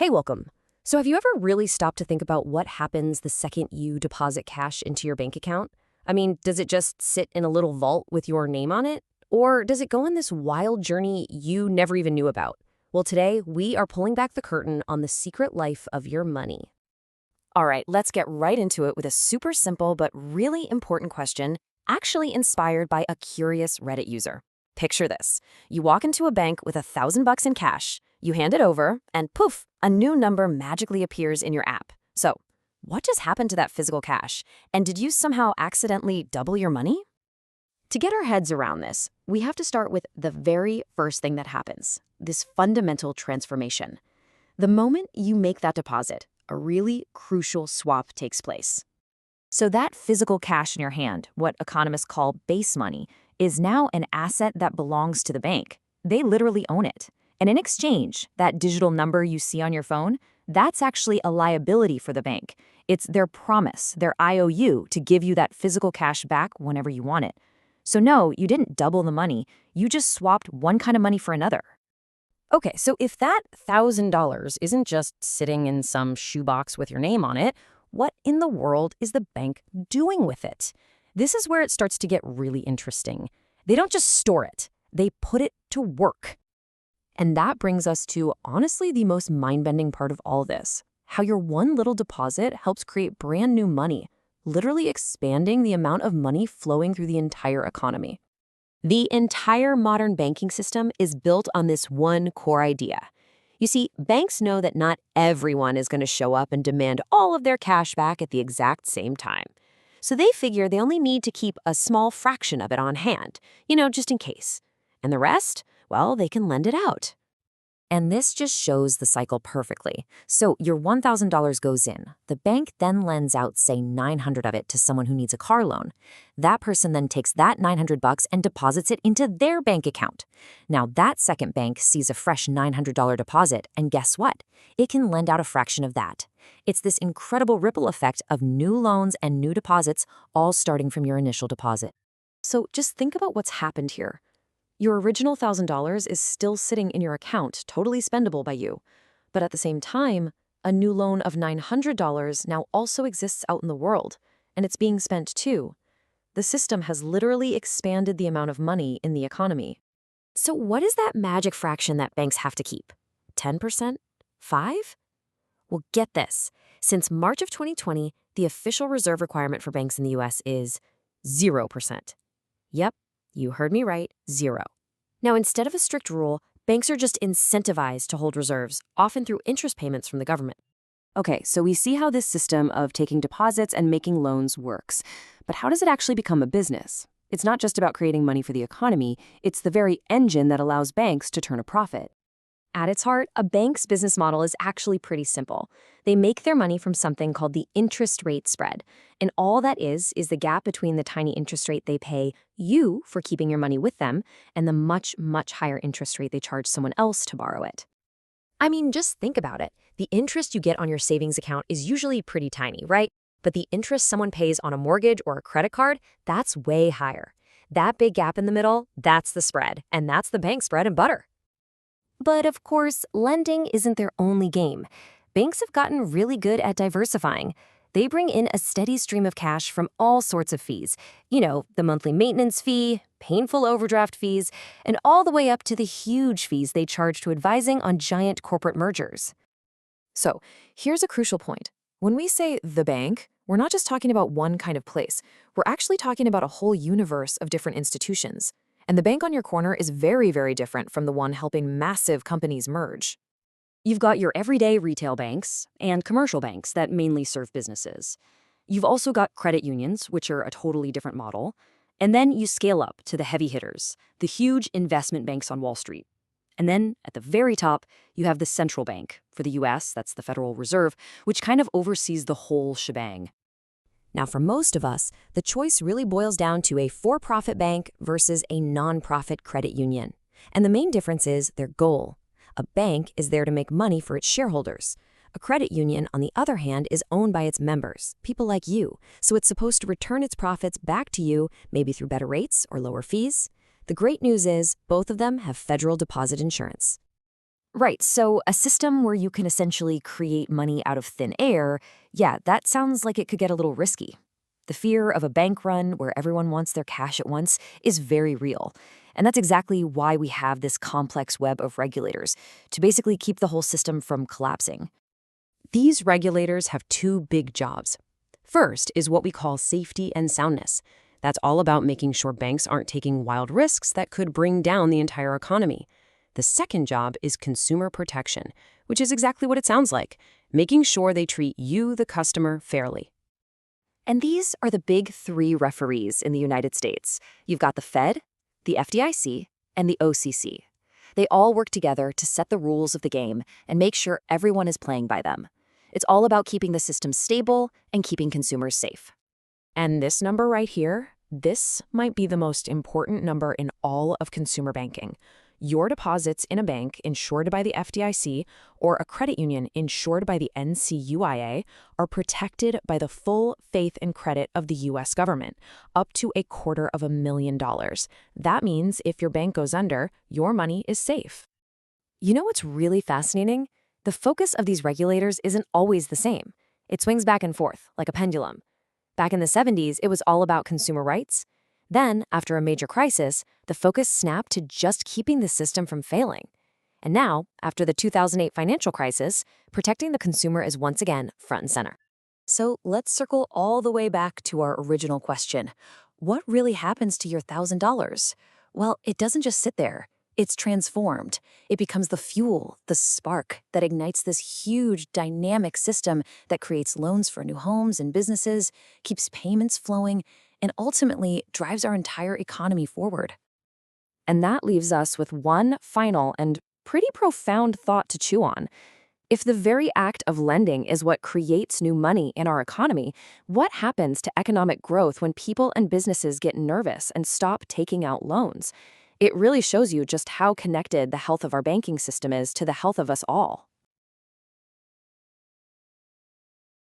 Hey, welcome. So, have you ever really stopped to think about what happens the second you deposit cash into your bank account? I mean, does it just sit in a little vault with your name on it? Or does it go on this wild journey you never even knew about? Well, today we are pulling back the curtain on the secret life of your money. All right, let's get right into it with a super simple but really important question, actually inspired by a curious Reddit user. Picture this. You walk into a bank with $1,000 in cash, you hand it over, and poof, a new number magically appears in your app. So, what just happened to that physical cash? And did you somehow accidentally double your money? To get our heads around this, we have to start with the very first thing that happens, this fundamental transformation. The moment you make that deposit, a really crucial swap takes place. So that physical cash in your hand, what economists call base money, is now an asset that belongs to the bank. They literally own it. And in exchange, that digital number you see on your phone, that's actually a liability for the bank. It's their promise, their IOU, to give you that physical cash back whenever you want it. So no, you didn't double the money. You just swapped one kind of money for another. Okay, so if that $1,000 isn't just sitting in some shoebox with your name on it, what in the world is the bank doing with it? This is where it starts to get really interesting. They don't just store it, they put it to work. And that brings us to, honestly, the most mind-bending part of all this, how your one little deposit helps create brand new money, literally expanding the amount of money flowing through the entire economy. The entire modern banking system is built on this one core idea. You see, banks know that not everyone is going to show up and demand all of their cash back at the exact same time. So they figure they only need to keep a small fraction of it on hand, just in case. And the rest, well, they can lend it out. And this just shows the cycle perfectly. So your $1,000 goes in. The bank then lends out, say, 900 of it to someone who needs a car loan. That person then takes that $900 and deposits it into their bank account. Now that second bank sees a fresh $900 deposit, and guess what? It can lend out a fraction of that. It's this incredible ripple effect of new loans and new deposits, all starting from your initial deposit. So just think about what's happened here. Your original $1,000 is still sitting in your account, totally spendable by you. But at the same time, a new loan of $900 now also exists out in the world, and it's being spent too. The system has literally expanded the amount of money in the economy. So what is that magic fraction that banks have to keep? 10%? 5? Well, get this. Since March of 2020, the official reserve requirement for banks in the US is 0%. Yep. You heard me right, 0. Now, instead of a strict rule, banks are just incentivized to hold reserves, often through interest payments from the government. Okay, so we see how this system of taking deposits and making loans works. But how does it actually become a business? It's not just about creating money for the economy, it's the very engine that allows banks to turn a profit. At its heart, a bank's business model is actually pretty simple. They make their money from something called the interest rate spread. And all that is the gap between the tiny interest rate they pay you for keeping your money with them and the much, much higher interest rate they charge someone else to borrow it. I mean, just think about it. The interest you get on your savings account is usually pretty tiny, right? But the interest someone pays on a mortgage or a credit card, that's way higher. That big gap in the middle, that's the spread, and that's the bank's bread and butter. But of course, lending isn't their only game. Banks have gotten really good at diversifying. They bring in a steady stream of cash from all sorts of fees. The monthly maintenance fee, painful overdraft fees, and all the way up to the huge fees they charge to advising on giant corporate mergers. So, here's a crucial point. When we say the bank, we're not just talking about one kind of place. We're actually talking about a whole universe of different institutions. And the bank on your corner is very, very different from the one helping massive companies merge. You've got your everyday retail banks and commercial banks that mainly serve businesses. You've also got credit unions, which are a totally different model. And then you scale up to the heavy hitters, the huge investment banks on Wall Street. And then at the very top, you have the central bank. For the US, that's the Federal Reserve, which kind of oversees the whole shebang. Now, for most of us, the choice really boils down to a for-profit bank versus a nonprofit credit union. And the main difference is their goal. A bank is there to make money for its shareholders. A credit union, on the other hand, is owned by its members, people like you, so it's supposed to return its profits back to you, maybe through better rates or lower fees. The great news is both of them have federal deposit insurance. Right, so a system where you can essentially create money out of thin air, yeah, that sounds like it could get a little risky. The fear of a bank run where everyone wants their cash at once is very real. And that's exactly why we have this complex web of regulators, to basically keep the whole system from collapsing. These regulators have two big jobs. First is what we call safety and soundness. That's all about making sure banks aren't taking wild risks that could bring down the entire economy. The second job is consumer protection, which is exactly what it sounds like, making sure they treat you, the customer, fairly. And these are the big three referees in the United States. You've got the Fed, the FDIC, and the OCC. They all work together to set the rules of the game and make sure everyone is playing by them. It's all about keeping the system stable and keeping consumers safe. And this number right here, this might be the most important number in all of consumer banking. Your deposits in a bank insured by the FDIC or a credit union insured by the NCUIA are protected by the full faith and credit of the U.S. government, up to $250,000. That means if your bank goes under, your money is safe. You know what's really fascinating? The focus of these regulators isn't always the same. It swings back and forth, like a pendulum. Back in the 70s, it was all about consumer rights. Then, after a major crisis, the focus snapped to just keeping the system from failing. And now, after the 2008 financial crisis, protecting the consumer is once again front and center. So let's circle all the way back to our original question. What really happens to your $1,000? Well, it doesn't just sit there. It's transformed. It becomes the fuel, the spark that ignites this huge dynamic system that creates loans for new homes and businesses, keeps payments flowing, and ultimately drives our entire economy forward. And that leaves us with one final and pretty profound thought to chew on. If the very act of lending is what creates new money in our economy, what happens to economic growth when people and businesses get nervous and stop taking out loans? It really shows you just how connected the health of our banking system is to the health of us all.